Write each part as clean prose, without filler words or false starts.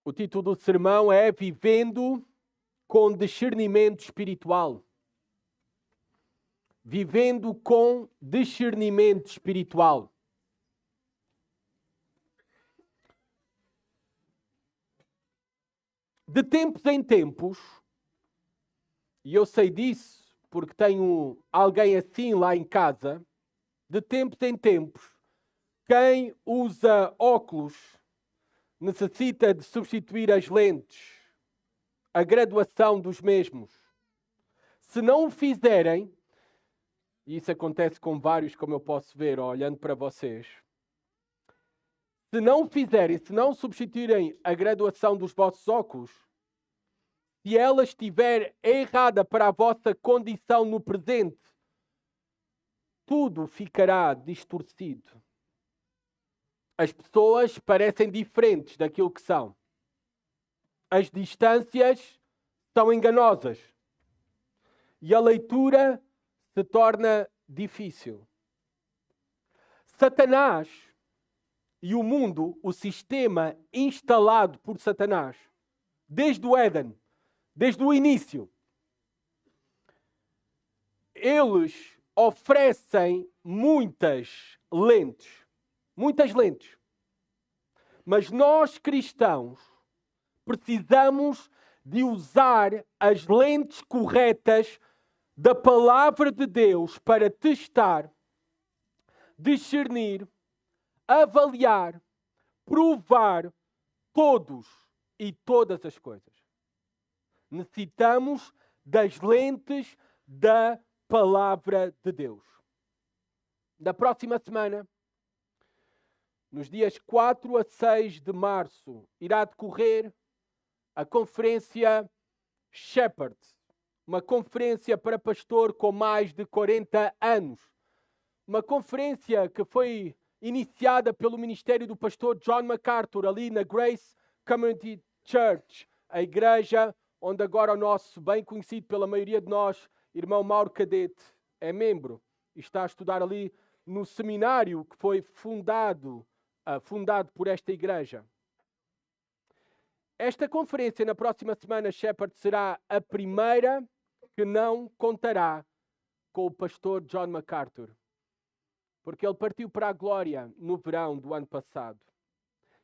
O título do sermão é Vivendo com Discernimento Espiritual. Vivendo com discernimento espiritual. De tempos em tempos, e eu sei disso porque tenho alguém assim lá em casa, de tempos em tempos, quem usa óculos necessita de substituir as lentes, a graduação dos mesmos. Se não o fizerem, e isso acontece com vários, como eu posso ver, olhando para vocês, se não o fizerem, se não substituírem a graduação dos vossos óculos, se ela estiver errada para a vossa condição no presente, tudo ficará distorcido. As pessoas parecem diferentes daquilo que são. As distâncias são enganosas. E a leitura se torna difícil. Satanás e o mundo, o sistema instalado por Satanás, desde o Éden, desde o início, eles oferecem muitas lentes. Mas nós cristãos precisamos de usar as lentes corretas da palavra de Deus para testar, discernir, avaliar, provar todos e todas as coisas. Necessitamos das lentes da palavra de Deus. Na próxima semana, nos dias 4 a 6 de março, irá decorrer a conferência Shepherd, uma conferência para pastor com mais de 40 anos. Uma conferência que foi iniciada pelo ministério do pastor John MacArthur, ali na Grace Community Church, a igreja onde agora o nosso, bem conhecido pela maioria de nós, irmão Mauro Cadete, é membro e está a estudar ali no seminário que foi fundado por esta igreja. Esta conferência na próxima semana, Shepherd, será a primeira que não contará com o pastor John MacArthur, porque ele partiu para a glória no verão do ano passado.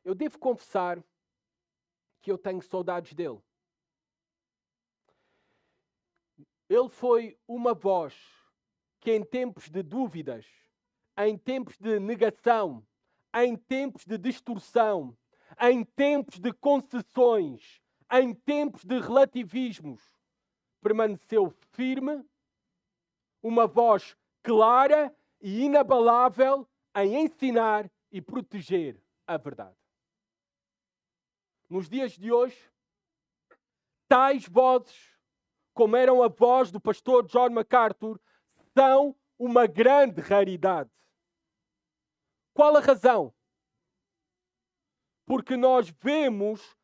Eu devo confessar que eu tenho saudades dele. Ele foi uma voz que em tempos de dúvidas, em tempos de negação, em tempos de distorção, em tempos de concessões, em tempos de relativismos, permaneceu firme, uma voz clara e inabalável em ensinar e proteger a verdade. Nos dias de hoje, tais vozes, como eram a voz do pastor John MacArthur, são uma grande raridade. Qual a razão? Porque nós vemos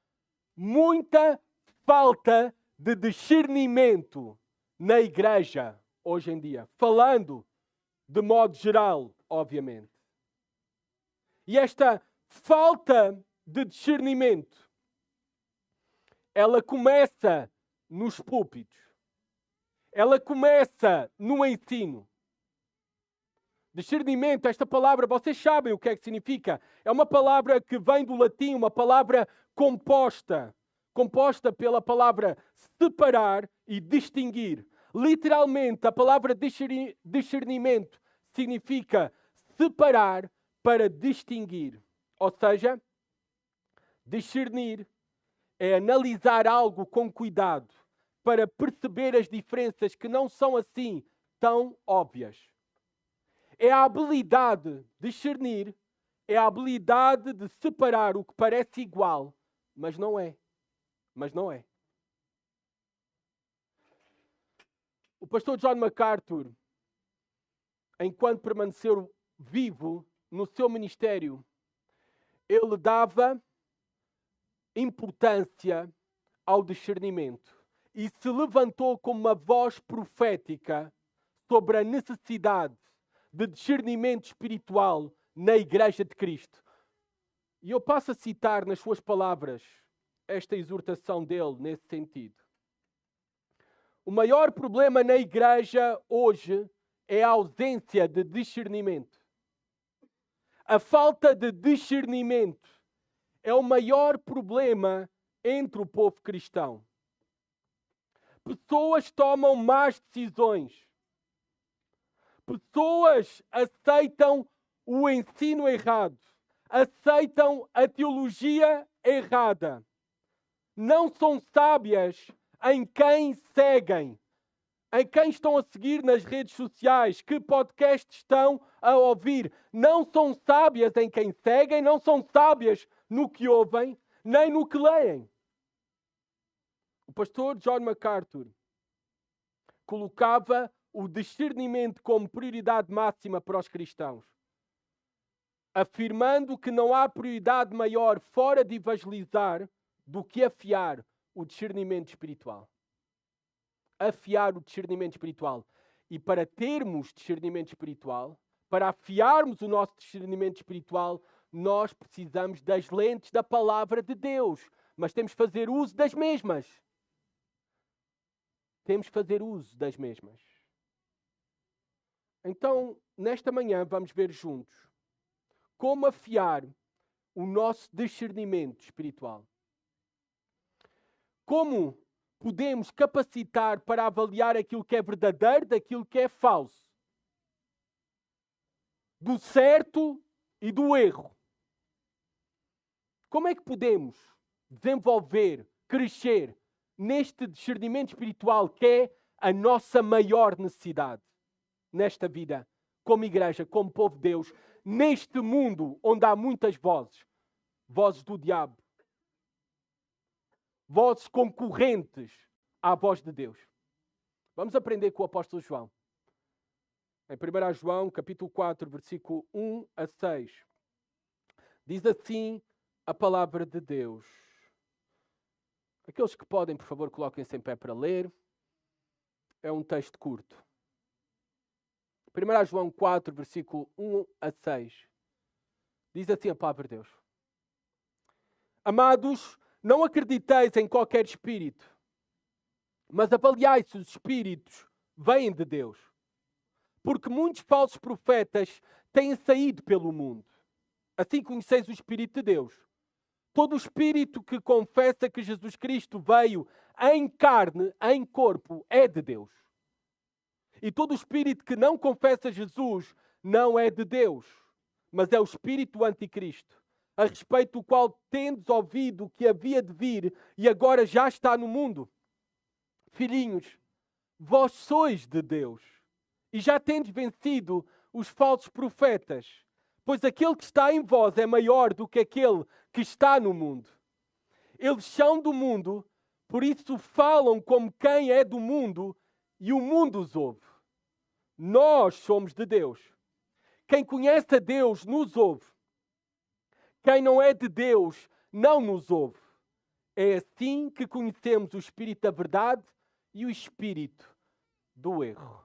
muita falta de discernimento na igreja hoje em dia. Falando de modo geral, obviamente. E esta falta de discernimento, ela começa nos púlpitos. Ela começa no ensino. Discernimento, esta palavra, vocês sabem o que é que significa. É uma palavra que vem do latim, uma palavra composta pela palavra separar e distinguir. Literalmente, a palavra discernimento significa separar para distinguir. Ou seja, discernir é analisar algo com cuidado para perceber as diferenças que não são assim tão óbvias. É a habilidade de discernir, é a habilidade de separar o que parece igual, mas não é. O pastor John MacArthur, enquanto permaneceu vivo no seu ministério, ele dava importância ao discernimento e se levantou como uma voz profética sobre a necessidade de discernimento espiritual na Igreja de Cristo. E eu passo a citar nas suas palavras esta exortação dele nesse sentido. O maior problema na igreja hoje é a ausência de discernimento. A falta de discernimento é o maior problema entre o povo cristão. Pessoas tomam más decisões. Pessoas aceitam o ensino errado. Aceitam a teologia errada. Não são sábias em quem seguem, em quem estão a seguir nas redes sociais, que podcasts estão a ouvir. Não são sábias em quem seguem, não são sábias no que ouvem, nem no que leem. O pastor John MacArthur colocava o discernimento como prioridade máxima para os cristãos, afirmando que não há prioridade maior fora de evangelizar do que afiar o discernimento espiritual. Afiar o discernimento espiritual. E para termos discernimento espiritual, para afiarmos o nosso discernimento espiritual, nós precisamos das lentes da palavra de Deus. Mas temos que fazer uso das mesmas. Temos que fazer uso das mesmas. Então, nesta manhã, vamos ver juntos como afiar o nosso discernimento espiritual. Como podemos capacitar para avaliar aquilo que é verdadeiro daquilo que é falso. Do certo e do erro. Como é que podemos desenvolver, crescer neste discernimento espiritual que é a nossa maior necessidade nesta vida, como igreja, como povo de Deus, neste mundo onde há muitas vozes, vozes do diabo, vozes concorrentes à voz de Deus. Vamos aprender com o apóstolo João. Em 1 João, capítulo 4, versículo 1 a 6. Diz assim a palavra de Deus. Aqueles que podem, por favor, coloquem-se em pé para ler. É um texto curto. 1 João 4, versículo 1 a 6. Diz assim a palavra de Deus. Amados, não acrediteis em qualquer espírito, mas avaliai se os espíritos vêm de Deus. Porque muitos falsos profetas têm saído pelo mundo. Assim conheceis o Espírito de Deus. Todo espírito que confessa que Jesus Cristo veio em carne, em corpo, é de Deus. E todo espírito que não confessa Jesus não é de Deus, mas é o espírito do anticristo, a respeito do qual tendes ouvido que havia de vir e agora já está no mundo. Filhinhos, vós sois de Deus e já tendes vencido os falsos profetas, pois aquele que está em vós é maior do que aquele que está no mundo. Eles são do mundo, por isso falam como quem é do mundo e o mundo os ouve. Nós somos de Deus. Quem conhece a Deus nos ouve. Quem não é de Deus não nos ouve. É assim que conhecemos o Espírito da verdade e o Espírito do erro.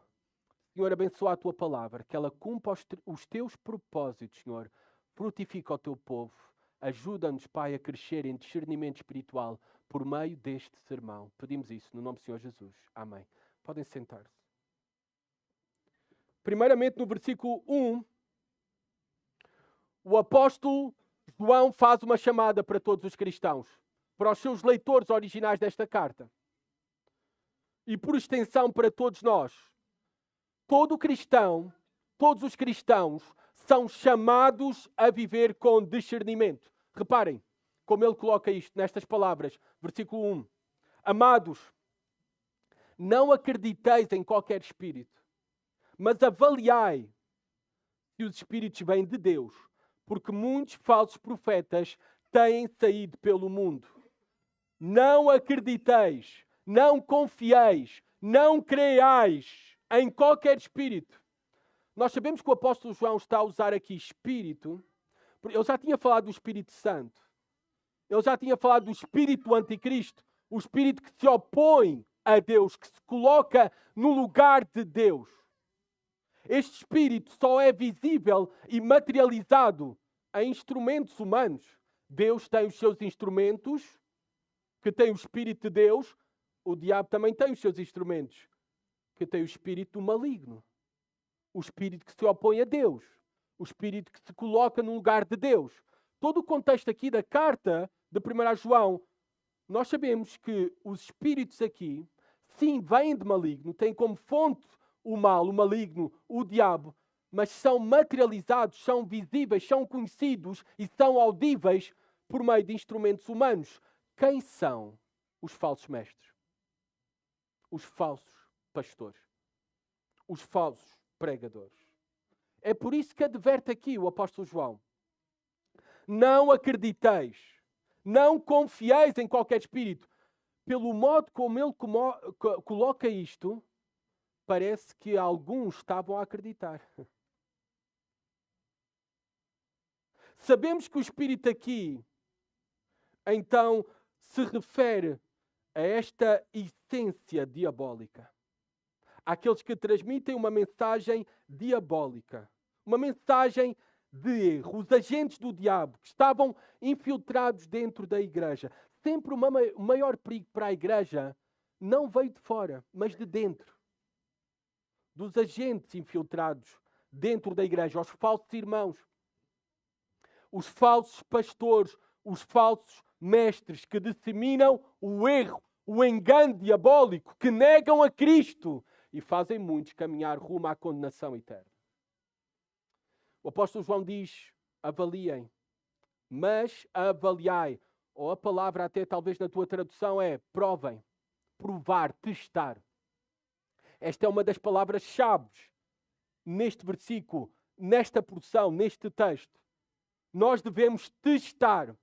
Senhor, abençoa a Tua palavra, que ela cumpra os Teus propósitos, Senhor. Frutifica o Teu povo. Ajuda-nos, Pai, a crescer em discernimento espiritual por meio deste sermão. Pedimos isso no nome do Senhor Jesus. Amém. Podem sentar-se. Primeiramente, no versículo 1, o apóstolo João faz uma chamada para todos os cristãos, para os seus leitores originais desta carta. E por extensão para todos nós. Todo cristão, todos os cristãos são chamados a viver com discernimento. Reparem como ele coloca isto nestas palavras. Versículo 1. Amados, não acrediteis em qualquer espírito, mas avaliai se os espíritos vêm de Deus, porque muitos falsos profetas têm saído pelo mundo. Não acrediteis, não confieis, não creiais em qualquer espírito. Nós sabemos que o apóstolo João está a usar aqui espírito. Ele já tinha falado do Espírito Santo. Ele já tinha falado do espírito anticristo. O espírito que se opõe a Deus, que se coloca no lugar de Deus. Este espírito só é visível e materializado em instrumentos humanos. Deus tem os seus instrumentos que tem o Espírito de Deus, o diabo também tem os seus instrumentos, que tem o espírito do maligno. O espírito que se opõe a Deus. O espírito que se coloca no lugar de Deus. Todo o contexto aqui da carta de 1 João, nós sabemos que os espíritos aqui, sim, vêm de maligno, têm como fonte o mal, o maligno, o diabo, mas são materializados, são visíveis, são conhecidos e são audíveis por meio de instrumentos humanos. Quem são os falsos mestres? Os falsos pastores. Os falsos pregadores. É por isso que adverte aqui o apóstolo João. Não acrediteis, não confieis em qualquer espírito. Pelo modo como ele coloca isto, parece que alguns estavam a acreditar. Sabemos que o espírito aqui, então, se refere a esta essência diabólica. Àqueles que transmitem uma mensagem diabólica. Uma mensagem de erro. Os agentes do diabo que estavam infiltrados dentro da igreja. Sempre o maior perigo para a igreja não veio de fora, mas de dentro. Dos agentes infiltrados dentro da igreja. Os falsos irmãos. Os falsos pastores. Os falsos mestres que disseminam o erro, o engano diabólico, que negam a Cristo e fazem muitos caminhar rumo à condenação eterna. O apóstolo João diz, avaliem, mas avaliai. Ou a palavra até talvez na tua tradução é provem, provar, testar. Esta é uma das palavras-chave neste versículo, nesta porção, neste texto. Nós devemos testar.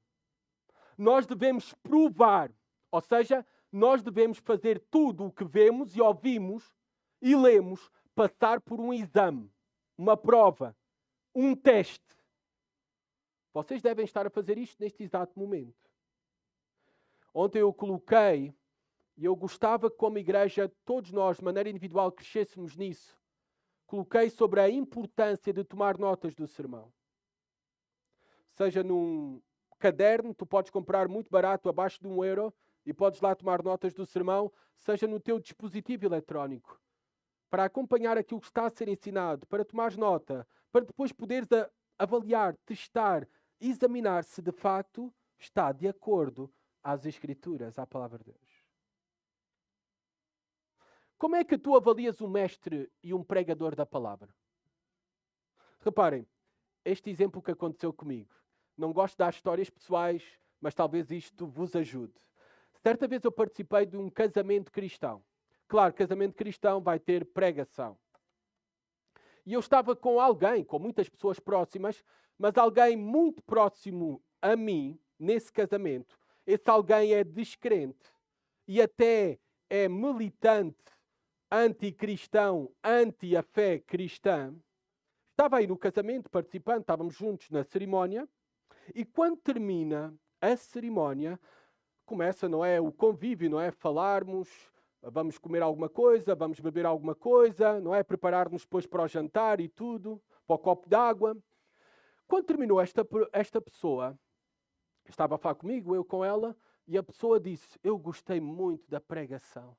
Nós devemos provar. Ou seja, nós devemos fazer tudo o que vemos e ouvimos e lemos passar por um exame, uma prova, um teste. Vocês devem estar a fazer isto neste exato momento. Ontem eu coloquei, e eu gostava que como igreja, todos nós, de maneira individual, crescêssemos nisso. Coloquei sobre a importância de tomar notas do sermão. Seja num caderno, tu podes comprar muito barato, abaixo de €1, e podes lá tomar notas do sermão, seja no teu dispositivo eletrónico. Para acompanhar aquilo que está a ser ensinado, para tomares nota, para depois poderes avaliar, testar, examinar se de facto está de acordo às Escrituras, à palavra de Deus. Como é que tu avalias um mestre e um pregador da palavra? Reparem, este exemplo que aconteceu comigo. Não gosto de dar histórias pessoais, mas talvez isto vos ajude. Certa vez eu participei de um casamento cristão. Claro, casamento cristão vai ter pregação. E eu estava com alguém, com muitas pessoas próximas, mas alguém muito próximo a mim, nesse casamento. Esse alguém é descrente e até é militante, anticristão, anti a fé cristã. Estava aí no casamento, participando, estávamos juntos na cerimónia. E quando termina a cerimónia, começa, não é, o convívio, não é, falarmos, vamos comer alguma coisa, vamos beber alguma coisa, não é, preparar-nos depois para o jantar e tudo, para o copo d'água. Quando terminou esta pessoa, estava a falar comigo, eu com ela, e a pessoa disse, eu gostei muito da pregação.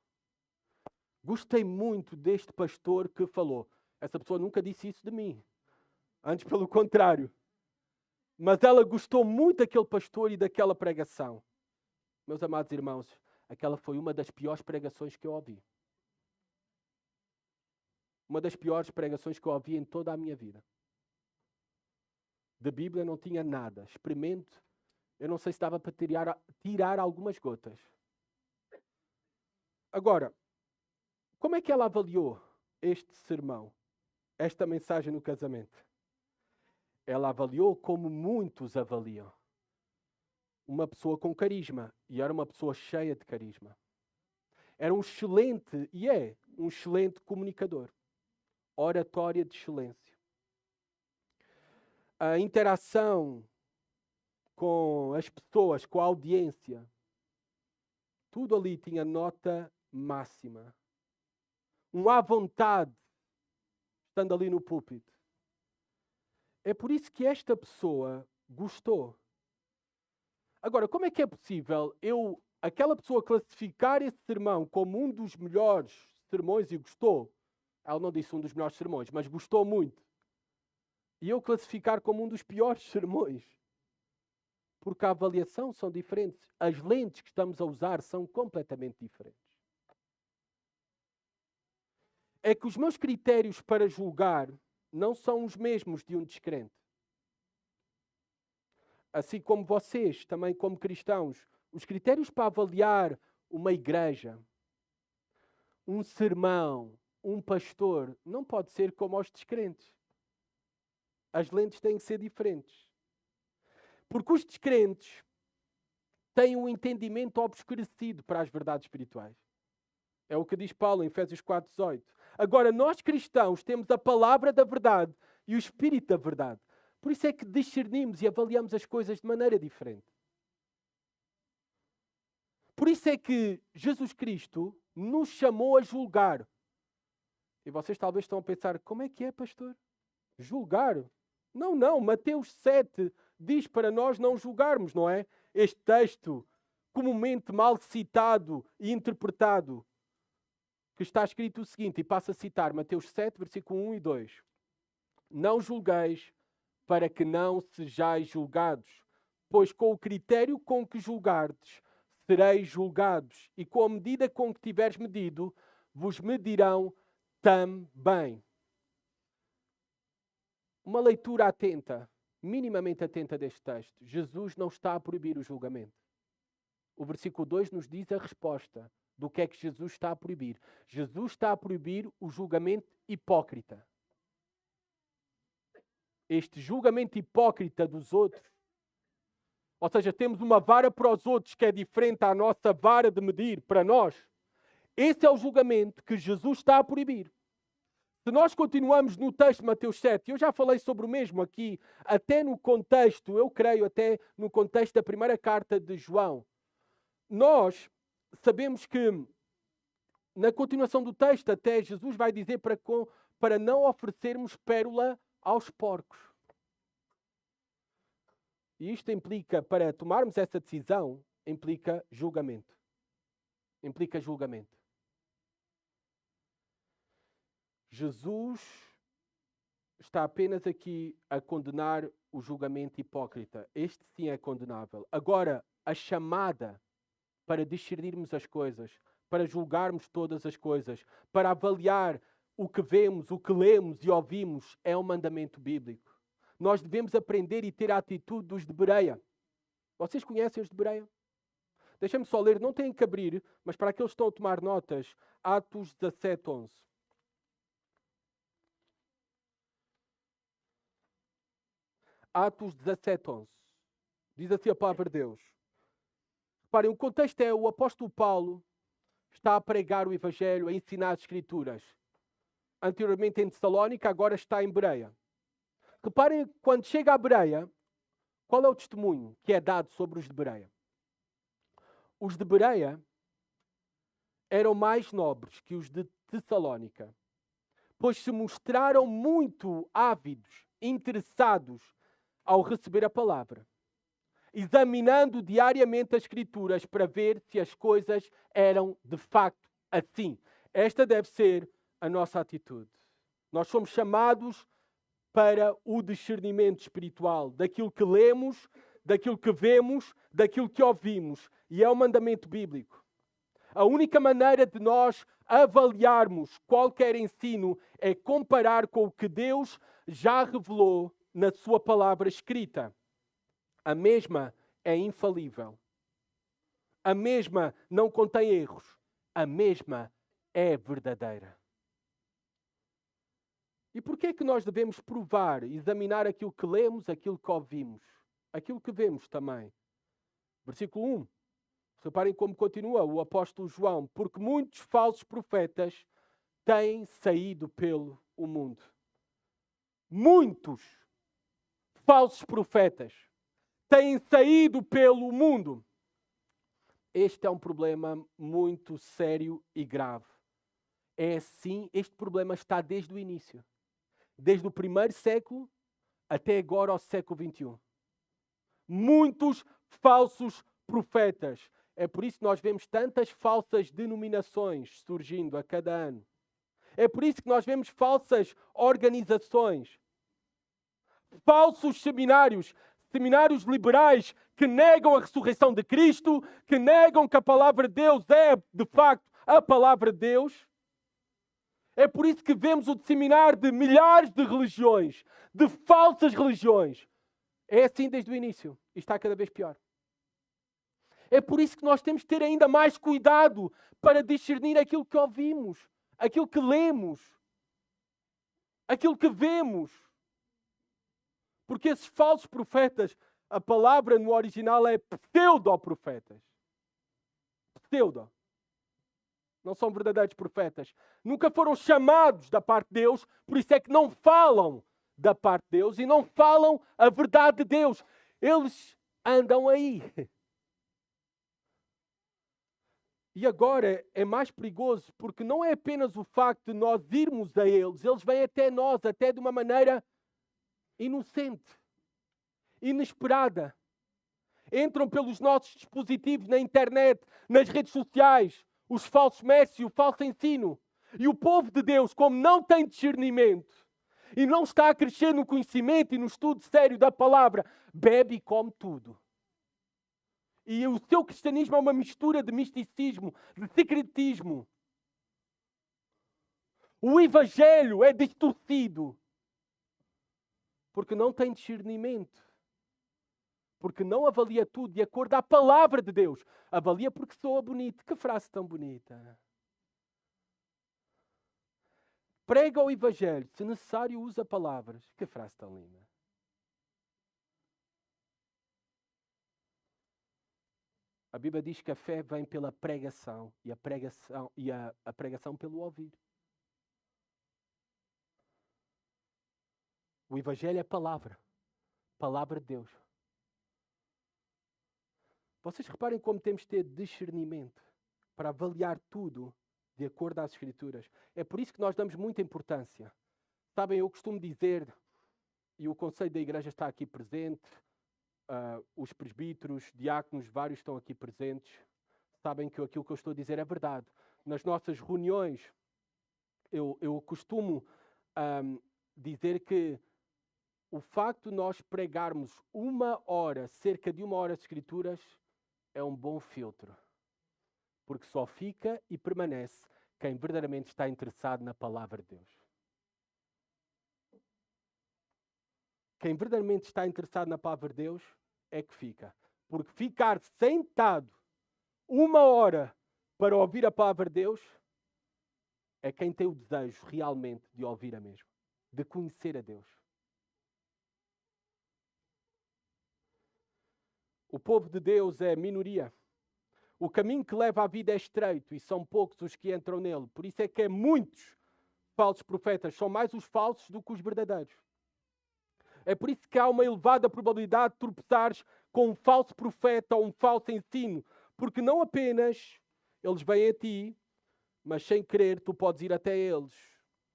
Gostei muito deste pastor que falou. Essa pessoa nunca disse isso de mim. Antes, pelo contrário. Mas ela gostou muito daquele pastor e daquela pregação. Meus amados irmãos, aquela foi uma das piores pregações que eu ouvi. Uma das piores pregações que eu ouvi em toda a minha vida. Da Bíblia não tinha nada. Experimento. Eu não sei se dava para tirar algumas gotas. Agora, como é que ela avaliou este sermão? Esta mensagem no casamento? Ela avaliou como muitos avaliam. Uma pessoa com carisma. E era uma pessoa cheia de carisma. Era um excelente, e é um excelente comunicador. Oratória de excelência. A interação com as pessoas, com a audiência. Tudo ali tinha nota máxima. Um à vontade, estando ali no púlpito. É por isso que esta pessoa gostou. Agora, como é que é possível eu aquela pessoa classificar esse sermão como um dos melhores sermões e gostou, ela não disse um dos melhores sermões, mas gostou muito, e eu classificar como um dos piores sermões, porque a avaliação são diferentes, as lentes que estamos a usar são completamente diferentes. É que os meus critérios para julgar não são os mesmos de um descrente. Assim como vocês, também como cristãos, os critérios para avaliar uma igreja, um sermão, um pastor, não pode ser como aos descrentes. As lentes têm que ser diferentes. Porque os descrentes têm um entendimento obscurecido para as verdades espirituais. É o que diz Paulo em Efésios 4:18. Agora, nós cristãos temos a palavra da verdade e o Espírito da verdade. Por isso é que discernimos e avaliamos as coisas de maneira diferente. Por isso é que Jesus Cristo nos chamou a julgar. E vocês talvez estão a pensar, como é que é, pastor? Julgar? Não. Mateus 7 diz para nós não julgarmos, não é? Este texto, comumente mal citado e interpretado, que está escrito o seguinte, e passo a citar Mateus 7, versículo 1 e 2. Não julgueis para que não sejais julgados, pois com o critério com que julgardes, sereis julgados, e com a medida com que tiveres medido, vos medirão também. Uma leitura atenta, minimamente atenta deste texto. Jesus não está a proibir o julgamento. O versículo 2 nos diz a resposta do que é que Jesus está a proibir. Jesus está a proibir o julgamento hipócrita. Este julgamento hipócrita dos outros. Ou seja, temos uma vara para os outros que é diferente à nossa vara de medir para nós. Esse é o julgamento que Jesus está a proibir. Se nós continuamos no texto de Mateus 7, eu já falei sobre o mesmo aqui, até no contexto, eu creio, até no contexto da primeira carta de João, nós sabemos que, na continuação do texto, até Jesus vai dizer para não oferecermos pérola aos porcos. E isto implica, para tomarmos essa decisão, implica julgamento. Implica julgamento. Jesus está apenas aqui a condenar o julgamento hipócrita. Este sim é condenável. Agora, a chamada para discernirmos as coisas, para julgarmos todas as coisas, para avaliar o que vemos, o que lemos e ouvimos, é um mandamento bíblico. Nós devemos aprender e ter a atitude dos de Bereia. Vocês conhecem os de Bereia? Deixem-me só ler, não têm que abrir, mas para aqueles que estão a tomar notas, Atos 17:11. Atos 17:11. Diz assim a palavra de Deus. Reparem, o contexto é o apóstolo Paulo está a pregar o Evangelho, a ensinar as Escrituras. Anteriormente em Tessalónica, agora está em Bereia. Reparem, quando chega a Bereia, qual é o testemunho que é dado sobre os de Bereia? Os de Bereia eram mais nobres que os de Tessalónica, pois se mostraram muito ávidos, interessados ao receber a palavra, examinando diariamente as Escrituras para ver se as coisas eram de facto assim. Esta deve ser a nossa atitude. Nós somos chamados para o discernimento espiritual daquilo que lemos, daquilo que vemos, daquilo que ouvimos. E é um mandamento bíblico. A única maneira de nós avaliarmos qualquer ensino é comparar com o que Deus já revelou na sua palavra escrita. A mesma é infalível. A mesma não contém erros. A mesma é verdadeira. E porquê é que nós devemos provar, examinar aquilo que lemos, aquilo que ouvimos? Aquilo que vemos também. Versículo 1. Reparem como continua o apóstolo João. Porque muitos falsos profetas têm saído pelo mundo. Muitos falsos profetas têm saído pelo mundo. Este é um problema muito sério e grave. É assim, este problema está desde o início. Desde o primeiro século até agora ao século XXI. Muitos falsos profetas. É por isso que nós vemos tantas falsas denominações surgindo a cada ano. É por isso que nós vemos falsas organizações, falsos seminários, seminários liberais que negam a ressurreição de Cristo, que negam que a palavra de Deus é, de facto, a palavra de Deus. É por isso que vemos o disseminar de milhares de religiões, de falsas religiões. É assim desde o início e está cada vez pior. É por isso que nós temos que ter ainda mais cuidado para discernir aquilo que ouvimos, aquilo que lemos, aquilo que vemos. Porque esses falsos profetas, a palavra no original é pseudo-profetas. Pseudo. Não são verdadeiros profetas. Nunca foram chamados da parte de Deus, por isso é que não falam da parte de Deus e não falam a verdade de Deus. Eles andam aí. E agora é mais perigoso porque não é apenas o facto de nós irmos a eles vêm até nós, até de uma maneira inocente, inesperada. Entram pelos nossos dispositivos na internet, nas redes sociais, os falsos mestres e o falso ensino. E o povo de Deus, como não tem discernimento e não está a crescer no conhecimento e no estudo sério da palavra, bebe e come tudo. E o seu cristianismo é uma mistura de misticismo, de secretismo. O evangelho é distorcido. Porque não tem discernimento. Porque não avalia tudo de acordo à palavra de Deus. Avalia porque soa bonito. Que frase tão bonita. Prega o evangelho. Se necessário, usa palavras. Que frase tão linda. A Bíblia diz que a fé vem pela pregação e a pregação pelo ouvir. O evangelho é palavra. Palavra de Deus. Vocês reparem como temos de ter discernimento para avaliar tudo de acordo às Escrituras. É por isso que nós damos muita importância. Sabem, eu costumo dizer, e o conselho da igreja está aqui presente, os presbíteros, diáconos, vários estão aqui presentes. Sabem que aquilo que eu estou a dizer é verdade. Nas nossas reuniões, eu costumo dizer que o facto de nós pregarmos cerca de uma hora de Escrituras, é um bom filtro. Porque só fica e permanece quem verdadeiramente está interessado na palavra de Deus. Quem verdadeiramente está interessado na palavra de Deus é que fica. Porque ficar sentado uma hora para ouvir a palavra de Deus é quem tem o desejo realmente de ouvir a mesma, de conhecer a Deus. O povo de Deus é minoria. O caminho que leva à vida é estreito e são poucos os que entram nele. Por isso é que muitos falsos profetas são mais os falsos do que os verdadeiros. É por isso que há uma elevada probabilidade de tropeçares com um falso profeta ou um falso ensino. Porque não apenas eles vêm a ti, mas sem querer tu podes ir até eles.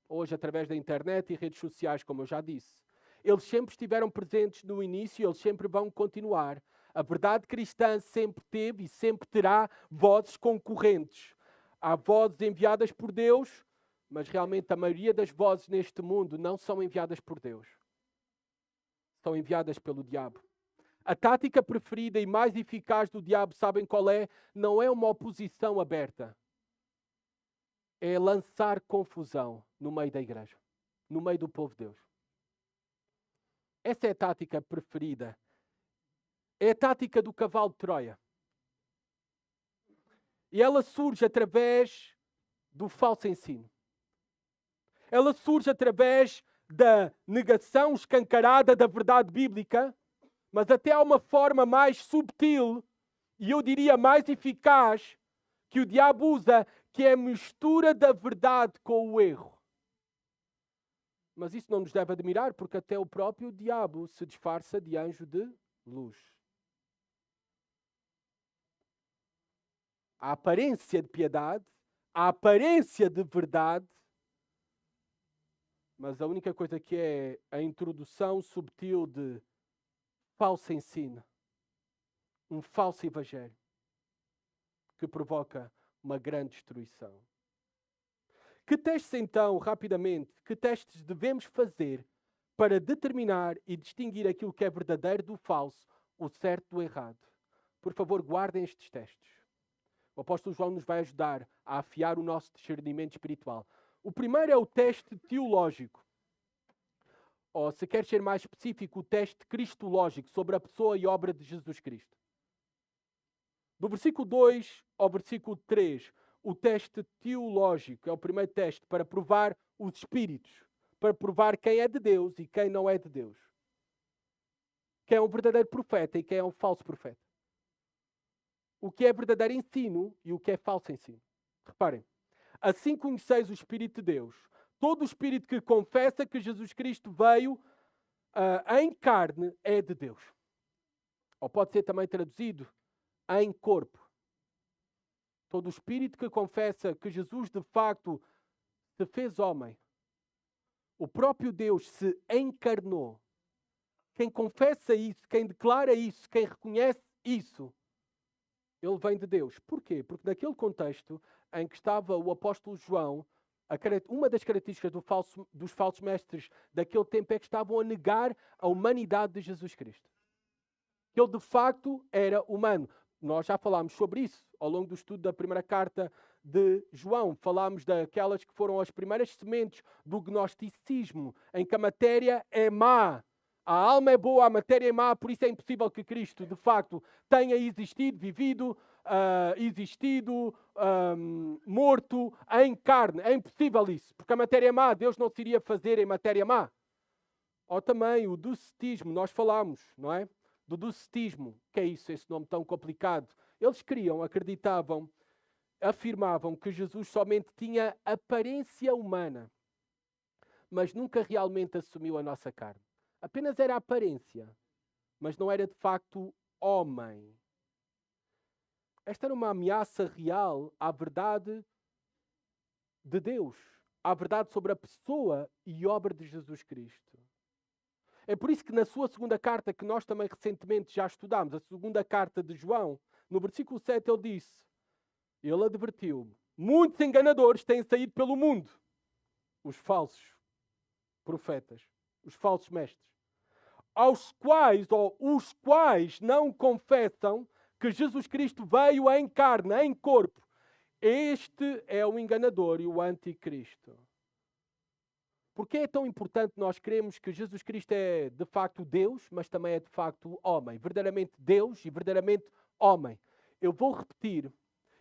Hoje através da internet e redes sociais, como eu já disse. Eles sempre estiveram presentes no início e eles sempre vão continuar. A verdade cristã sempre teve e sempre terá vozes concorrentes. Há vozes enviadas por Deus, mas realmente a maioria das vozes neste mundo não são enviadas por Deus. São enviadas pelo diabo. A tática preferida e mais eficaz do diabo, sabem qual é? Não é uma oposição aberta. É lançar confusão no meio da igreja, no meio do povo de Deus. Essa é a tática preferida. É a tática do cavalo de Troia. E ela surge através do falso ensino. Ela surge através da negação escancarada da verdade bíblica, mas até há uma forma mais subtil, e eu diria mais eficaz, que o diabo usa, que é a mistura da verdade com o erro. Mas isso não nos deve admirar, porque até o próprio diabo se disfarça de anjo de luz. A aparência de piedade, a aparência de verdade, mas a única coisa que é a introdução subtil de falso ensino, um falso evangelho. que provoca uma grande destruição. Que testes então, rapidamente, que testes devemos fazer para determinar e distinguir aquilo que é verdadeiro do falso, o certo do errado? Por favor, guardem estes testes. O apóstolo João nos vai ajudar a afiar o nosso discernimento espiritual. O primeiro é o teste teológico. Ou, se quer ser mais específico, o teste cristológico sobre a pessoa e obra de Jesus Cristo. Do versículo 2 ao versículo 3, o teste teológico é o primeiro teste para provar os espíritos, para provar quem é de Deus e quem não é de Deus. Quem é um verdadeiro profeta e quem é um falso profeta. O que é verdadeiro ensino e o que é falso ensino. Reparem, assim conheceis o Espírito de Deus. Todo o Espírito que confessa que Jesus Cristo veio em carne é de Deus. Ou pode ser também traduzido em corpo. Todo o Espírito que confessa que Jesus de facto se fez homem. O próprio Deus se encarnou. Quem confessa isso, quem declara isso, quem reconhece isso, ele vem de Deus. Porquê? Porque naquele contexto em que estava o apóstolo João, uma das características dos falsos mestres daquele tempo é que estavam a negar a humanidade de Jesus Cristo. Ele de facto era humano. Nós já falámos sobre isso ao longo do estudo da primeira carta de João. Falámos daquelas que foram as primeiras sementes do gnosticismo, em que a matéria é má. A alma é boa, a matéria é má, por isso é impossível que Cristo, de facto, tenha existido, vivido, morto em carne. É impossível isso, porque a matéria é má. Deus não se iria fazer em matéria má. Ou também o docetismo, nós falámos, não é? Do docetismo. Que é isso, esse nome tão complicado? Eles acreditavam, afirmavam que Jesus somente tinha aparência humana, mas nunca realmente assumiu a nossa carne. Apenas era aparência, mas não era de facto homem. Esta era uma ameaça real à verdade de Deus, à verdade sobre a pessoa e obra de Jesus Cristo. É por isso que na sua segunda carta, que nós também recentemente já estudámos, a segunda carta de João, no versículo 7 ele advertiu: muitos enganadores têm saído pelo mundo, os falsos profetas, os falsos mestres, os quais não confessam que Jesus Cristo veio em carne, em corpo. Este é o enganador e o anticristo. Por que é tão importante nós crermos que Jesus Cristo é de facto Deus, mas também é de facto homem? Verdadeiramente Deus e verdadeiramente homem. Eu vou repetir,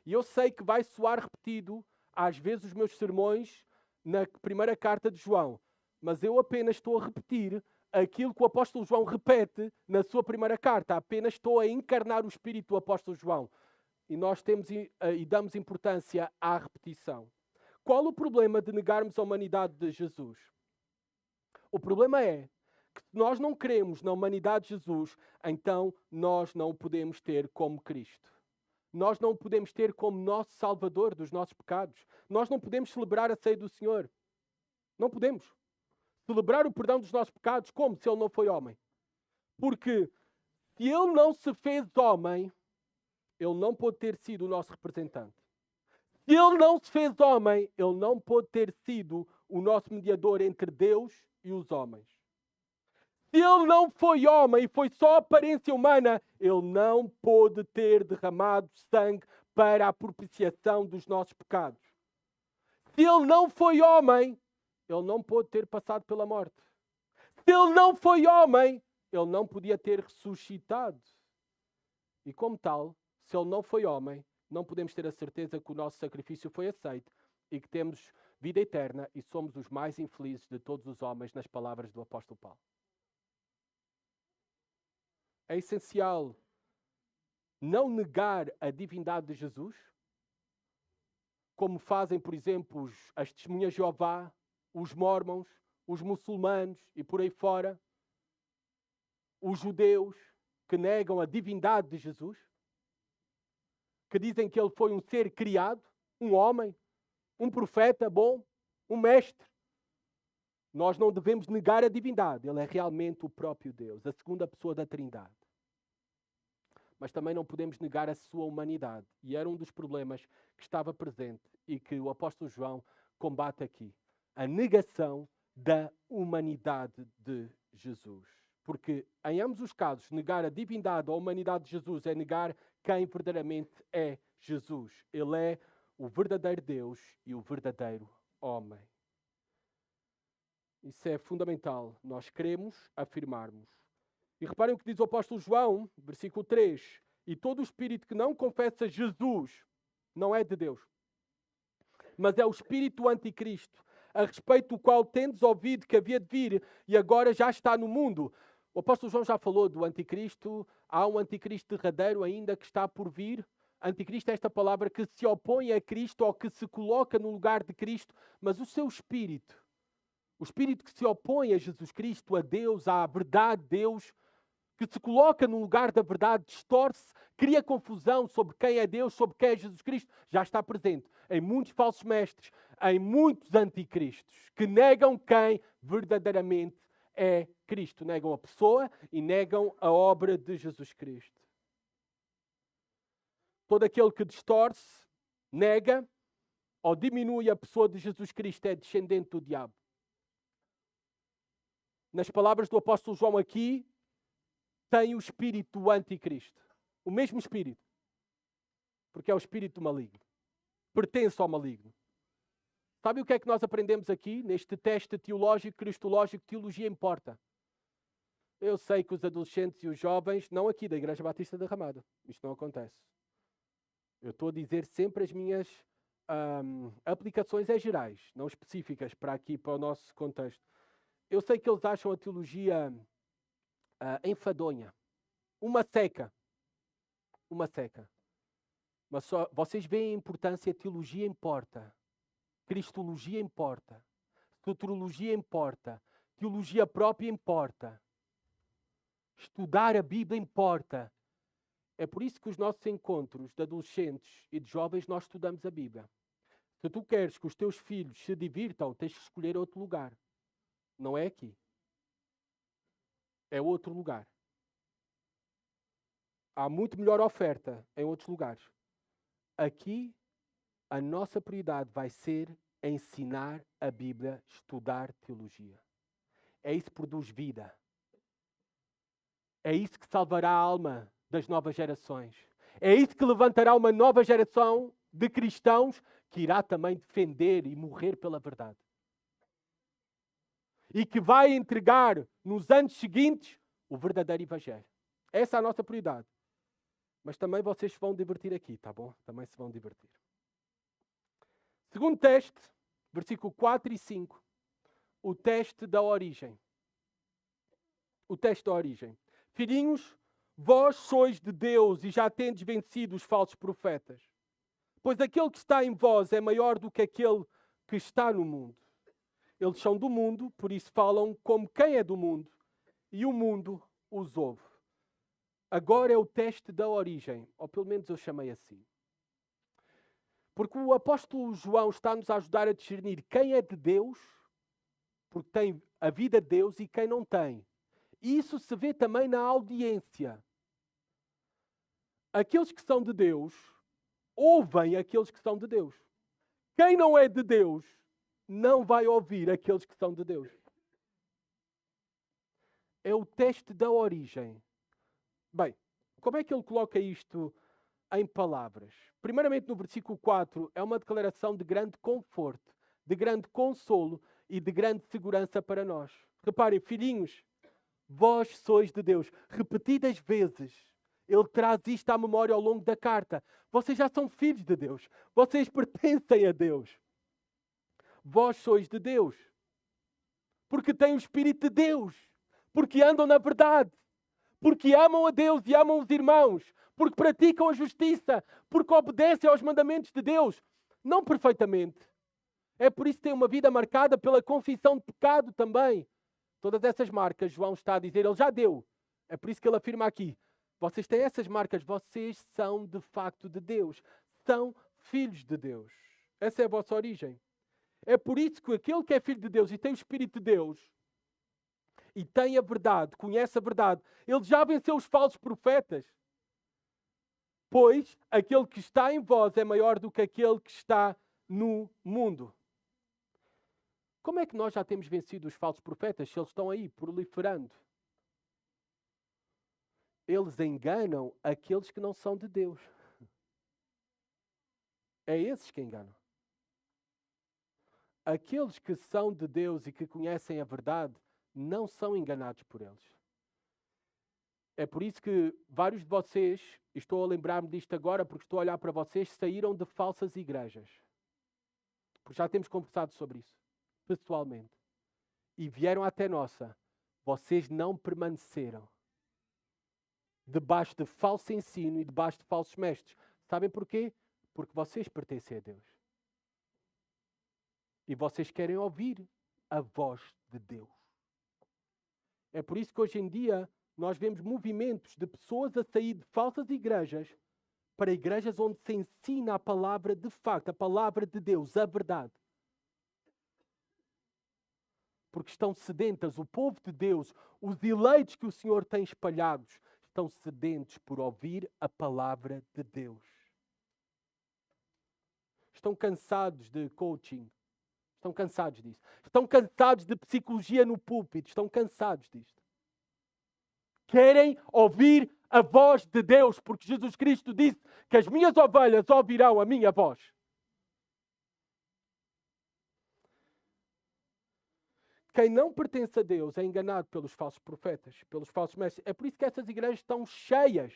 e eu sei que vai soar repetido às vezes os meus sermões na primeira carta de João, mas eu apenas estou a repetir aquilo que o apóstolo João repete na sua primeira carta. Apenas estou a encarnar o espírito do apóstolo João. E nós damos importância à repetição. Qual o problema de negarmos a humanidade de Jesus? O problema é que se nós não cremos na humanidade de Jesus, então nós não o podemos ter como Cristo. Nós não o podemos ter como nosso Salvador dos nossos pecados. Nós não podemos celebrar a ceia do Senhor. Não podemos. Celebrar o perdão dos nossos pecados como se Ele não foi homem. Porque se Ele não se fez homem, Ele não pode ter sido o nosso representante. Se Ele não se fez homem, Ele não pode ter sido o nosso mediador entre Deus e os homens. Se Ele não foi homem e foi só aparência humana, Ele não pôde ter derramado sangue para a propiciação dos nossos pecados. Se Ele não foi homem, Ele não pôde ter passado pela morte. Se Ele não foi homem, Ele não podia ter ressuscitado. E como tal, se Ele não foi homem, não podemos ter a certeza que o nosso sacrifício foi aceito e que temos vida eterna e somos os mais infelizes de todos os homens, nas palavras do apóstolo Paulo. É essencial não negar a divindade de Jesus, como fazem, por exemplo, as testemunhas de Jeová, os mórmons, os muçulmanos e por aí fora, os judeus que negam a divindade de Jesus, que dizem que ele foi um ser criado, um homem, um profeta bom, um mestre. Nós não devemos negar a divindade. Ele é realmente o próprio Deus, a segunda pessoa da Trindade. mas também não podemos negar a sua humanidade. E era um dos problemas que estava presente e que o apóstolo João combate aqui. A negação da humanidade de Jesus. Porque em ambos os casos, negar a divindade ou a humanidade de Jesus é negar quem verdadeiramente é Jesus. Ele é o verdadeiro Deus e o verdadeiro homem. Isso é fundamental. Nós queremos afirmarmos. E reparem o que diz o apóstolo João, versículo 3. E todo o espírito que não confessa Jesus não é de Deus, mas é o espírito anticristo, a respeito do qual tendes ouvido que havia de vir e agora já está no mundo. O apóstolo João já falou do anticristo. Há um anticristo derradeiro ainda que está por vir. Anticristo é esta palavra que se opõe a Cristo ou que se coloca no lugar de Cristo, mas o seu espírito, o espírito que se opõe a Jesus Cristo, a Deus, à verdade de Deus, que se coloca no lugar da verdade, distorce, cria confusão sobre quem é Deus, sobre quem é Jesus Cristo, já está presente em muitos falsos mestres, em muitos anticristos, que negam quem verdadeiramente é Cristo. Negam a pessoa e negam a obra de Jesus Cristo. Todo aquele que distorce, nega ou diminui a pessoa de Jesus Cristo é descendente do diabo. Nas palavras do apóstolo João aqui, tem o espírito do anticristo. O mesmo espírito. Porque é o espírito maligno. Pertence ao maligno. Sabe o que é que nós aprendemos aqui, neste teste teológico, cristológico? Teologia importa. Eu sei que os adolescentes e os jovens, não aqui da Igreja Batista da Ramada, isto não acontece. Eu estou a dizer sempre as minhas aplicações gerais, não específicas para aqui, para o nosso contexto. Eu sei que eles acham a teologia enfadonha, uma seca. Mas só, vocês veem a importância, a teologia importa, cristologia importa, soteriologia importa, teologia própria importa, estudar a Bíblia importa. É por isso que os nossos encontros de adolescentes e de jovens nós estudamos a Bíblia. Se tu queres que os teus filhos se divirtam, tens que escolher outro lugar. Não é aqui. É outro lugar. Há muito melhor oferta em outros lugares. Aqui, a nossa prioridade vai ser ensinar a Bíblia, estudar teologia. É isso que produz vida. É isso que salvará a alma das novas gerações. É isso que levantará uma nova geração de cristãos que irá também defender e morrer pela verdade. E que vai entregar nos anos seguintes o verdadeiro Evangelho. Essa é a nossa prioridade. Mas também vocês se vão divertir aqui, tá bom? Também se vão divertir. Segundo teste, versículo 4 e 5. O teste da origem. O teste da origem. Filhinhos, vós sois de Deus e já tendes vencido os falsos profetas. Pois aquele que está em vós é maior do que aquele que está no mundo. Eles são do mundo, por isso falam como quem é do mundo. E o mundo os ouve. Agora é o teste da origem, ou pelo menos eu chamei assim. Porque o apóstolo João está-nos a ajudar a discernir quem é de Deus, porque tem a vida de Deus, e quem não tem. E isso se vê também na audiência. Aqueles que são de Deus, ouvem aqueles que são de Deus. Quem não é de Deus, não vai ouvir aqueles que são de Deus. É o teste da origem. Bem, como é que ele coloca isto em palavras? Primeiramente, no versículo 4, é uma declaração de grande conforto, de grande consolo e de grande segurança para nós. Reparem, filhinhos, vós sois de Deus. Repetidas vezes, ele traz isto à memória ao longo da carta. Vocês já são filhos de Deus. Vocês pertencem a Deus. Vós sois de Deus. Porque têm o Espírito de Deus. Porque andam na verdade. Porque amam a Deus e amam os irmãos. Porque praticam a justiça. Porque obedecem aos mandamentos de Deus. Não perfeitamente. É por isso que têm uma vida marcada pela confissão de pecado também. Todas essas marcas, João está a dizer, ele já deu. É por isso que ele afirma aqui. Vocês têm essas marcas, vocês são de facto de Deus. São filhos de Deus. Essa é a vossa origem. É por isso que aquele que é filho de Deus e tem o Espírito de Deus e tem a verdade, conhece a verdade, ele já venceu os falsos profetas. Pois aquele que está em vós é maior do que aquele que está no mundo. Como é que nós já temos vencido os falsos profetas se eles estão aí proliferando? Eles enganam aqueles que não são de Deus. É esses que enganam. Aqueles que são de Deus e que conhecem a verdade não são enganados por eles. É por isso que vários de vocês, estou a lembrar-me disto agora porque estou a olhar para vocês, saíram de falsas igrejas. Porque já temos conversado sobre isso, pessoalmente. E vieram até nossa. Vocês não permaneceram debaixo de falso ensino e debaixo de falsos mestres. Sabem porquê? Porque vocês pertencem a Deus. E vocês querem ouvir a voz de Deus. É por isso que hoje em dia nós vemos movimentos de pessoas a sair de falsas igrejas para igrejas onde se ensina a palavra de facto, a palavra de Deus, a verdade. Porque estão sedentas, o povo de Deus, os eleitos que o Senhor tem espalhados, estão sedentos por ouvir a palavra de Deus. Estão cansados de coaching. Estão cansados disso. Estão cansados de psicologia no púlpito. Estão cansados disto. Querem ouvir a voz de Deus, porque Jesus Cristo disse que as minhas ovelhas ouvirão a minha voz. Quem não pertence a Deus é enganado pelos falsos profetas, pelos falsos mestres. É por isso que essas igrejas estão cheias.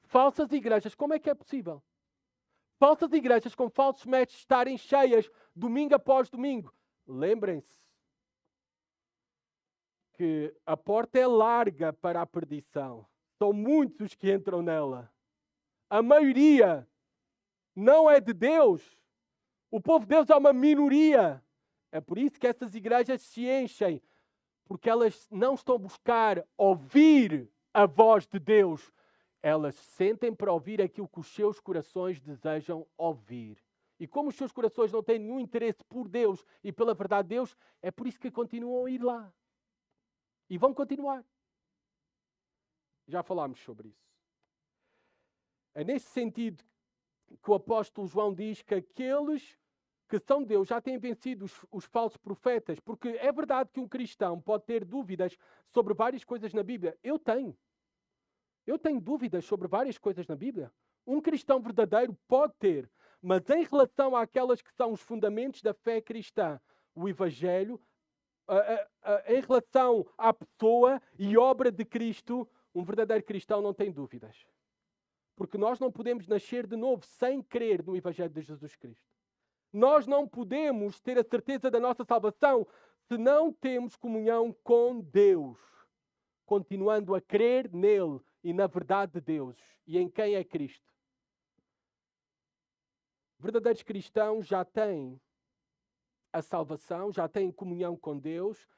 Falsas igrejas, como é que é possível? Falsas igrejas com falsos mestres estarem cheias domingo após domingo. Lembrem-se que a porta é larga para a perdição. São muitos os que entram nela. A maioria não é de Deus. O povo de Deus é uma minoria. É por isso que essas igrejas se enchem, porque elas não estão a buscar ouvir a voz de Deus. Elas sentem para ouvir aquilo que os seus corações desejam ouvir. E como os seus corações não têm nenhum interesse por Deus e pela verdade de Deus, é por isso que continuam a ir lá. E vão continuar. Já falámos sobre isso. É nesse sentido que o apóstolo João diz que aqueles que são de Deus já têm vencido os falsos profetas, porque é verdade que um cristão pode ter dúvidas sobre várias coisas na Bíblia. Eu tenho dúvidas sobre várias coisas na Bíblia. Um cristão verdadeiro pode ter, mas em relação àquelas que são os fundamentos da fé cristã, o Evangelho, em relação à pessoa e obra de Cristo, um verdadeiro cristão não tem dúvidas. Porque nós não podemos nascer de novo sem crer no Evangelho de Jesus Cristo. Nós não podemos ter a certeza da nossa salvação se não temos comunhão com Deus, continuando a crer nele e na verdade de Deus e em quem é Cristo. Verdadeiros cristãos já têm a salvação, já têm comunhão com Deus.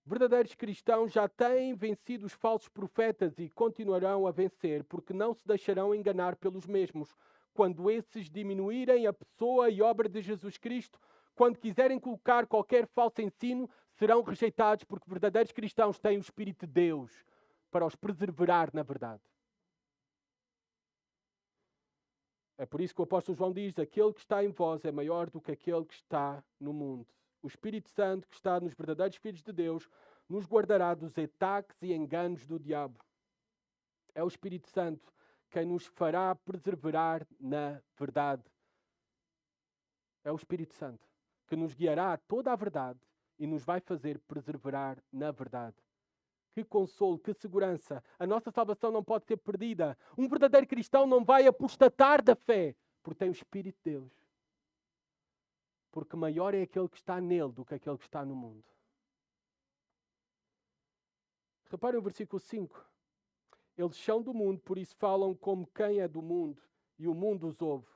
Verdadeiros cristãos já têm vencido os falsos profetas e continuarão a vencer, porque não se deixarão enganar pelos mesmos. Quando esses diminuírem a pessoa e obra de Jesus Cristo, quando quiserem colocar qualquer falso ensino, serão rejeitados, porque verdadeiros cristãos têm o Espírito de Deus para os preservar na verdade. É por isso que o apóstolo João diz: aquele que está em vós é maior do que aquele que está no mundo. O Espírito Santo que está nos verdadeiros filhos de Deus nos guardará dos ataques e enganos do diabo. É o Espírito Santo quem nos fará perseverar na verdade. É o Espírito Santo que nos guiará a toda a verdade e nos vai fazer perseverar na verdade. Que consolo, que segurança. A nossa salvação não pode ser perdida. Um verdadeiro cristão não vai apostatar da fé, porque tem o Espírito de Deus. Porque maior é aquele que está nele do que aquele que está no mundo. Reparem o versículo 5. Eles são do mundo, por isso falam como quem é do mundo, e o mundo os ouve.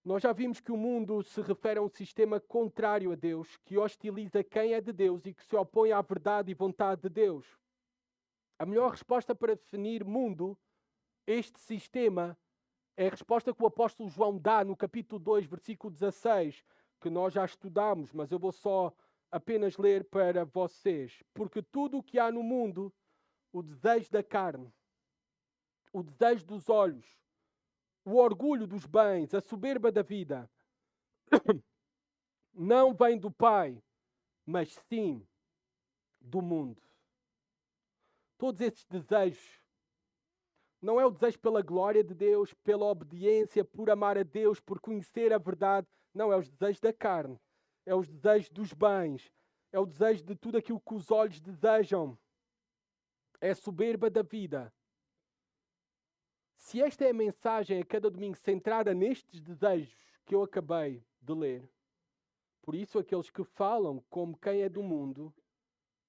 Nós já vimos que o mundo se refere a um sistema contrário a Deus, que hostiliza quem é de Deus e que se opõe à verdade e vontade de Deus. A melhor resposta para definir mundo, este sistema, é a resposta que o apóstolo João dá no capítulo 2, versículo 16, que nós já estudámos, mas eu vou só apenas ler para vocês. Porque tudo o que há no mundo, o desejo da carne, o desejo dos olhos, o orgulho dos bens, a soberba da vida, não vem do Pai, mas sim do mundo. Todos esses desejos, não é o desejo pela glória de Deus, pela obediência, por amar a Deus, por conhecer a verdade. Não, é os desejos da carne. É os desejos dos bens. É o desejo de tudo aquilo que os olhos desejam. É a soberba da vida. Se esta é a mensagem a cada domingo centrada nestes desejos que eu acabei de ler, por isso aqueles que falam como quem é do mundo,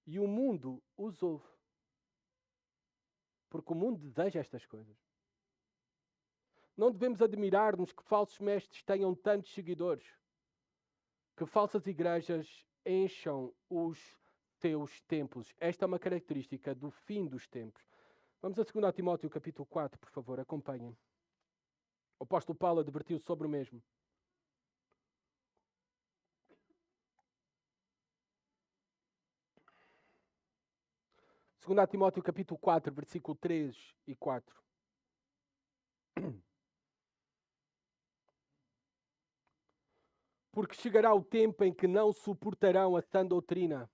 e o mundo os ouve. Porque o mundo deseja estas coisas. Não devemos admirar-nos que falsos mestres tenham tantos seguidores, que falsas igrejas encham os seus templos. Esta é uma característica do fim dos tempos. Vamos a 2 Timóteo capítulo 4, por favor, acompanhem. O apóstolo Paulo advertiu sobre o mesmo. 2 Timóteo capítulo 4, versículo 3 e 4. Porque chegará o tempo em que não suportarão a sã doutrina.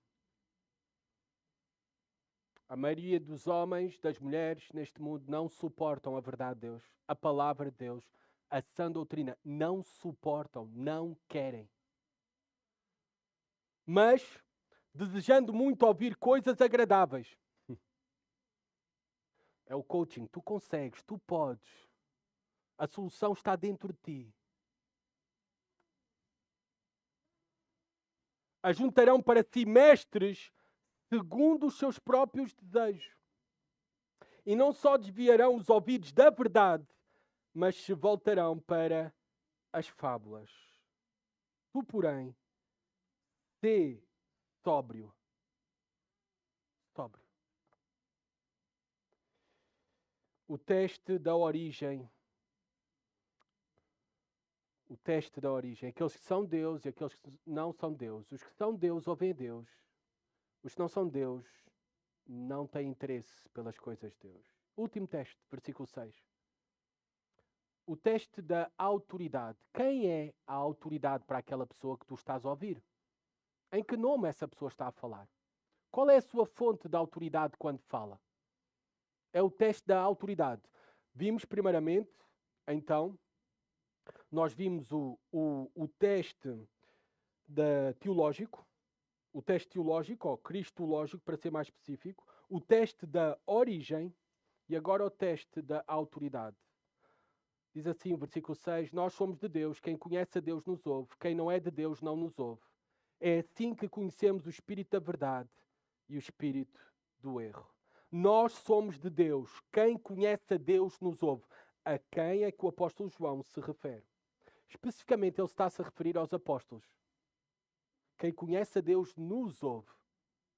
A maioria dos homens, das mulheres neste mundo não suportam a verdade de Deus, a palavra de Deus, a sã doutrina. Não suportam, não querem. Mas, desejando muito ouvir coisas agradáveis. É o coaching. Tu consegues, tu podes. A solução está dentro de ti. Ajuntarão para si mestres segundo os seus próprios desejos. E não só desviarão os ouvidos da verdade, mas se voltarão para as fábulas. Tu, porém, sê sóbrio. Sóbrio. O teste da origem. O teste da origem. Aqueles que são Deus e aqueles que não são Deus. Os que são Deus ouvem a Deus. Os que não são Deus não têm interesse pelas coisas de Deus. Último teste, versículo 6. O teste da autoridade. Quem é a autoridade para aquela pessoa que tu estás a ouvir? Em que nome essa pessoa está a falar? Qual é a sua fonte de autoridade quando fala? É o teste da autoridade. Vimos primeiramente, então, nós vimos o teste teológico, o teste teológico, ou cristológico, para ser mais específico, o teste da origem e agora o teste da autoridade. Diz assim o versículo 6, nós somos de Deus, quem conhece a Deus nos ouve, quem não é de Deus não nos ouve. É assim que conhecemos o espírito da verdade e o espírito do erro. Nós somos de Deus, quem conhece a Deus nos ouve. A quem é que o apóstolo João se refere? Especificamente ele está-se a referir aos apóstolos. Quem conhece a Deus nos ouve,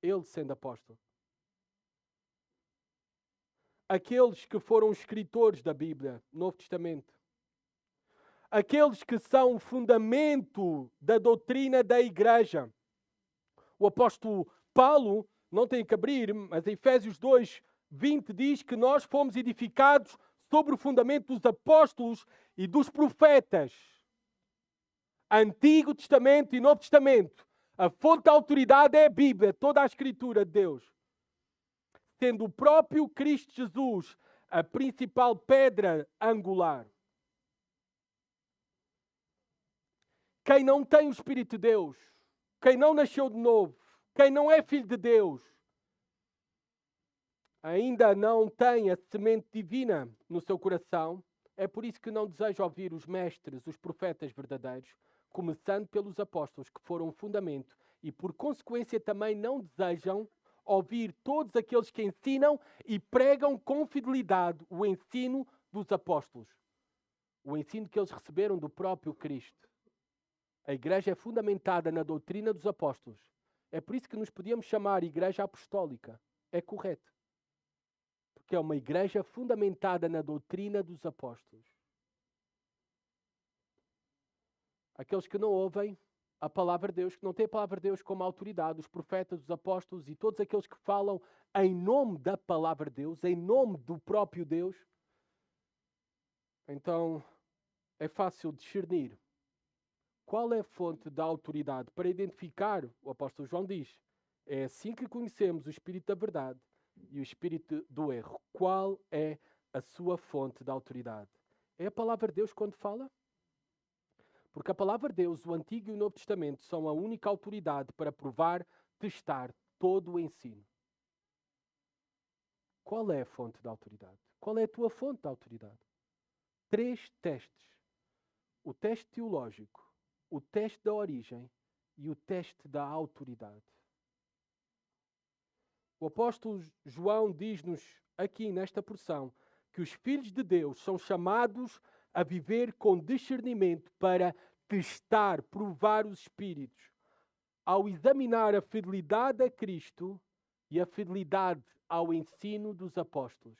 ele sendo apóstolo. Aqueles que foram escritores da Bíblia, Novo Testamento. Aqueles que são o fundamento da doutrina da igreja. O apóstolo Paulo, não tem que abrir, mas em Efésios 2, 20 diz que nós fomos edificados sobre o fundamento dos apóstolos e dos profetas. Antigo Testamento e Novo Testamento. A fonte da autoridade é a Bíblia, toda a Escritura de Deus. Sendo o próprio Cristo Jesus a principal pedra angular. Quem não tem o Espírito de Deus, quem não nasceu de novo, quem não é filho de Deus, ainda não tem a semente divina no seu coração. É por isso que não deseja ouvir os mestres, os profetas verdadeiros, começando pelos apóstolos, que foram o fundamento, e por consequência também não desejam ouvir todos aqueles que ensinam e pregam com fidelidade o ensino dos apóstolos. O ensino que eles receberam do próprio Cristo. A igreja é fundamentada na doutrina dos apóstolos. É por isso que nos podíamos chamar igreja apostólica. É correto. Porque é uma igreja fundamentada na doutrina dos apóstolos. Aqueles que não ouvem a palavra de Deus, que não têm a palavra de Deus como autoridade, os profetas, os apóstolos e todos aqueles que falam em nome da palavra de Deus, em nome do próprio Deus, Então é fácil discernir qual é a fonte da autoridade para identificar, o apóstolo João diz, é assim que conhecemos o espírito da verdade e o espírito do erro. Qual é a sua fonte da autoridade? É a palavra de Deus quando fala? Porque a palavra de Deus, o Antigo e o Novo Testamento, são a única autoridade para provar, testar todo o ensino. Qual é a fonte da autoridade? Qual é a tua fonte da autoridade? 3 testes. O teste teológico, o teste da origem e o teste da autoridade. O apóstolo João diz-nos aqui nesta porção que os filhos de Deus são chamados a viver com discernimento para testar, provar os espíritos, ao examinar a fidelidade a Cristo e a fidelidade ao ensino dos apóstolos.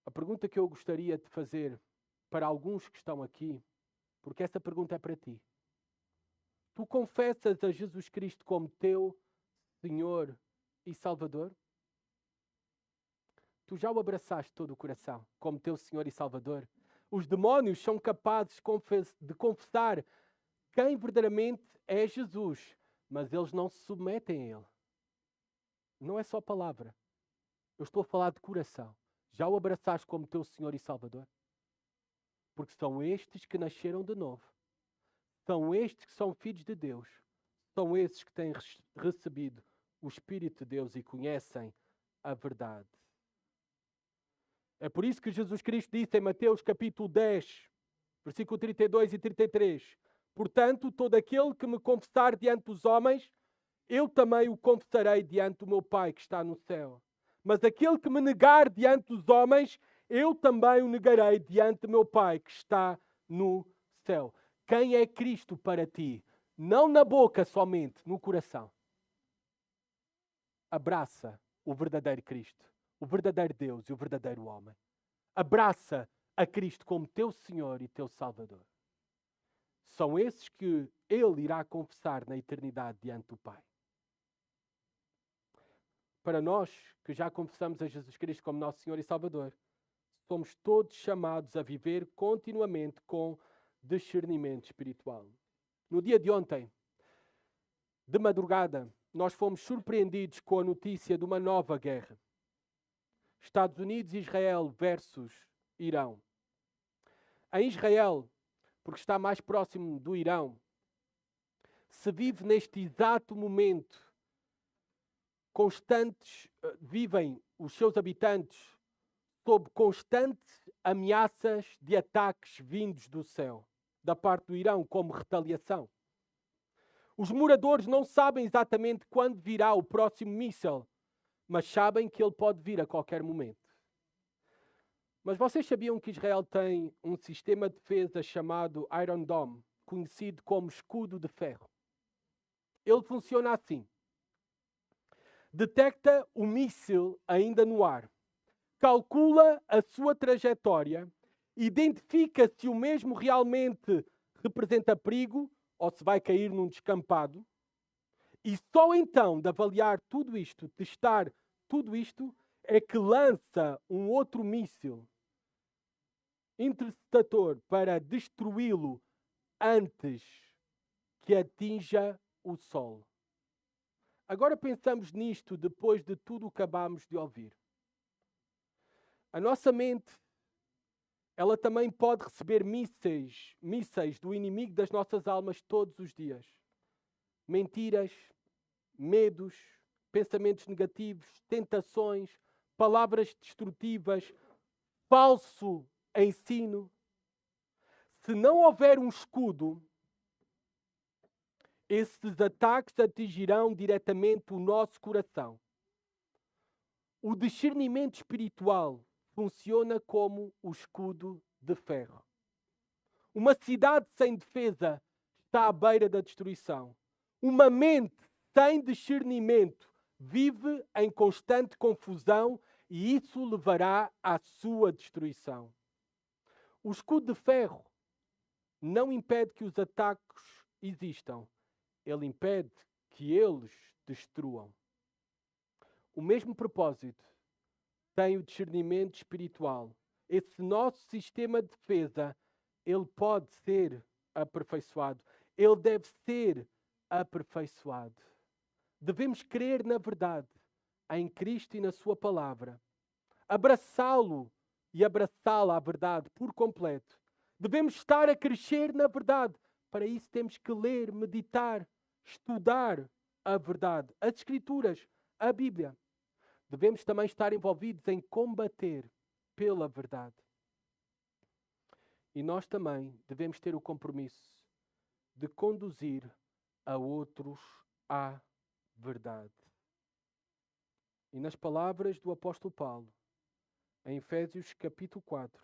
A pergunta que eu gostaria de fazer para alguns que estão aqui, porque essa pergunta é para ti. Tu confessas a Jesus Cristo como teu Senhor e Salvador? Tu já o abraçaste de todo o coração como teu Senhor e Salvador? Os demónios são capazes de confessar quem verdadeiramente é Jesus, mas eles não se submetem a Ele. Não é só palavra. Eu estou a falar de coração. Já o abraçaste como teu Senhor e Salvador? Porque são estes que nasceram de novo. São estes que são filhos de Deus. São esses que têm recebido o Espírito de Deus e conhecem a verdade. É por isso que Jesus Cristo disse em Mateus capítulo 10, versículo 32 e 33, portanto, todo aquele que me confessar diante dos homens, eu também o confessarei diante do meu Pai que está no céu. Mas aquele que me negar diante dos homens, eu também o negarei diante do meu Pai que está no céu. Quem é Cristo para ti? Não na boca somente, no coração. Abraça o verdadeiro Cristo, o verdadeiro Deus e o verdadeiro homem. Abraça a Cristo como teu Senhor e teu Salvador. São esses que Ele irá confessar na eternidade diante do Pai. Para nós, que já confessamos a Jesus Cristo como nosso Senhor e Salvador, somos todos chamados a viver continuamente com discernimento espiritual. No dia de ontem, de madrugada, nós fomos surpreendidos com a notícia de uma nova guerra. Estados Unidos e Israel versus Irão. Em Israel, porque está mais próximo do Irão, se vive neste exato momento vivem os seus habitantes sob constantes ameaças de ataques vindos do céu, da parte do Irão, como retaliação. Os moradores não sabem exatamente quando virá o próximo míssil, mas sabem que ele pode vir a qualquer momento. Mas vocês sabiam que Israel tem um sistema de defesa chamado Iron Dome, conhecido como escudo de ferro? Ele funciona assim. Detecta o míssil ainda no ar, calcula a sua trajetória, identifica se o mesmo realmente representa perigo ou se vai cair num descampado, e só então de avaliar tudo isto, testar tudo isto, é que lança um outro míssil interceptador para destruí-lo antes que atinja o Sol. Agora pensamos nisto depois de tudo o que acabamos de ouvir. A nossa mente, ela também pode receber mísseis do inimigo das nossas almas todos os dias. Mentiras, medos, pensamentos negativos, tentações, palavras destrutivas, falso ensino. Se não houver um escudo, esses ataques atingirão diretamente o nosso coração. O discernimento espiritual funciona como o escudo de ferro. Uma cidade sem defesa está à beira da destruição. Uma mente sem discernimento vive em constante confusão e isso levará à sua destruição. O escudo de ferro não impede que os ataques existam. Ele impede que eles destruam. O mesmo propósito tem o discernimento espiritual, esse nosso sistema de defesa, ele pode ser aperfeiçoado. Ele deve ser aperfeiçoado. Devemos crer na verdade, em Cristo e na sua palavra. Abraçá-lo e abraçá-la, a verdade, por completo. Devemos estar a crescer na verdade. Para isso temos que ler, meditar, estudar a verdade, as Escrituras, a Bíblia. Devemos também estar envolvidos em combater pela verdade. E nós também devemos ter o compromisso de conduzir a outros à verdade. E nas palavras do apóstolo Paulo, em Efésios capítulo 4,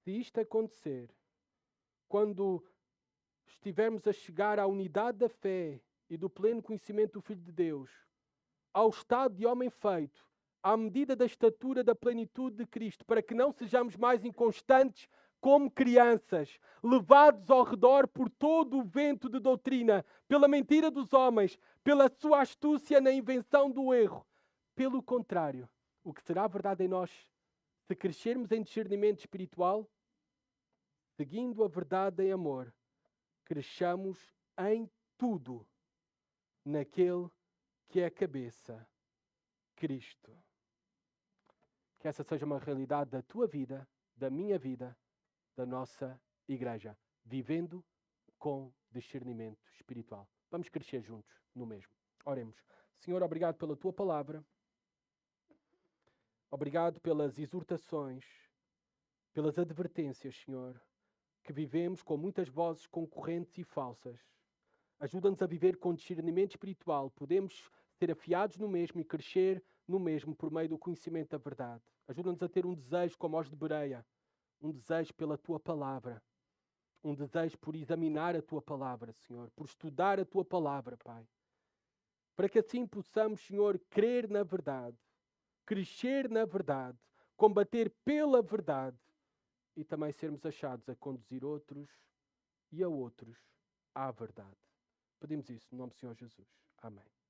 se isto acontecer, quando estivermos a chegar à unidade da fé e do pleno conhecimento do Filho de Deus, ao estado de homem feito, à medida da estatura da plenitude de Cristo, para que não sejamos mais inconstantes como crianças, levados ao redor por todo o vento de doutrina, pela mentira dos homens, pela sua astúcia na invenção do erro. Pelo contrário, o que será verdade em nós, se crescermos em discernimento espiritual, seguindo a verdade em amor, cresçamos em tudo naquele que é a cabeça, Cristo. Que essa seja uma realidade da tua vida, da minha vida, da nossa igreja, vivendo com discernimento espiritual. Vamos crescer juntos no mesmo. Oremos. Senhor, obrigado pela tua palavra. Obrigado pelas exortações, pelas advertências, Senhor, que vivemos com muitas vozes concorrentes e falsas. Ajuda-nos a viver com discernimento espiritual. Podemos ser afiados no mesmo e crescer no mesmo por meio do conhecimento da verdade. Ajuda-nos a ter um desejo como os de Bereia, um desejo pela tua palavra, um desejo por examinar a tua palavra, Senhor, por estudar a tua palavra, Pai. Para que assim possamos, Senhor, crer na verdade, crescer na verdade, combater pela verdade e também sermos achados a conduzir outros e a outros à verdade. Pedimos isso no nome do Senhor Jesus. Amém.